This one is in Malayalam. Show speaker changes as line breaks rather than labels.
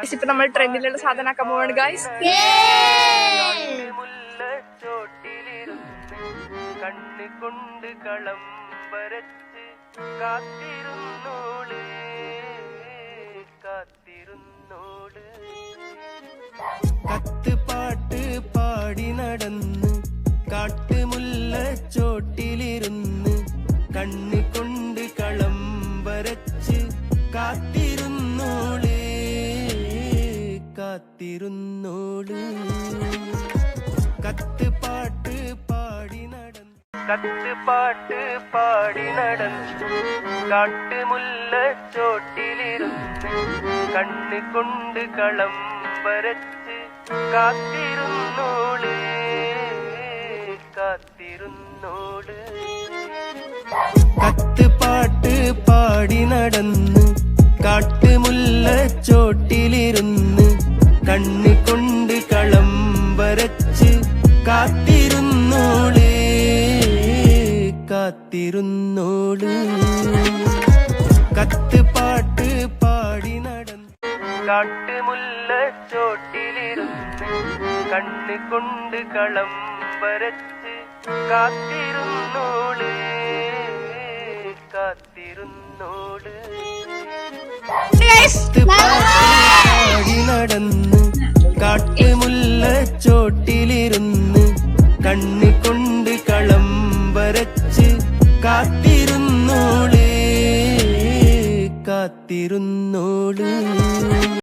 ഇപ്പൊ നമ്മൾ ട്രെൻഡിലുള്ള സാധനമാക്കാൻ പോവാണ് ഗൈസ്.
കണ്ണുകൊണ്ട് കളം വരച്ച് കാത്തിരുന്നോള് കാത്തിരുന്നോള്. കത്ത് പാട്ട് പാടി നടന്ന് കാട്ടുമുല്ല ചോട്ടിലിരുന്ന് കണ്ണുകൊണ്ട് കളം വരച്ച് കാത്തിരുന്നോള് കാത്തിരുന്നോള്. കത്ത് പാട്ട് പാടി നടന്ന് കത്ത് പാട്ട് പാടി നടന്ന് കാട്ടുമുല്ല ചോട്ടിലിരുന്ന് കണ്ണുകൊണ്ട് കളം വരച്ച് കാത്തിരുന്നോള് കാത്തിരുന്നോള്. കത്ത് പാട്ട് പാടി നടന്ന് കാട്ടുമുല്ല ചോട്ടിലിരുന്ന് കണ്ണുകൊണ്ട് കളം വരച്ച് കാത്തിരുന്നോള് കാത്തിരുന്നോള്. കത്ത് പാട്ട് പാടി നടന്ന് കാട്ടുമുല്ല ചോട്ടിലിരുന്ന് കണ്ണുകൊണ്ട് കളം വരച്ച് കാത്തിരുന്നോള് കാത്തിരുന്നോള്. കത്ത് പാട്ട് പാടി നടന്ന് കാട്ടുമുല്ല ചോട്ടിലിരുന്ന്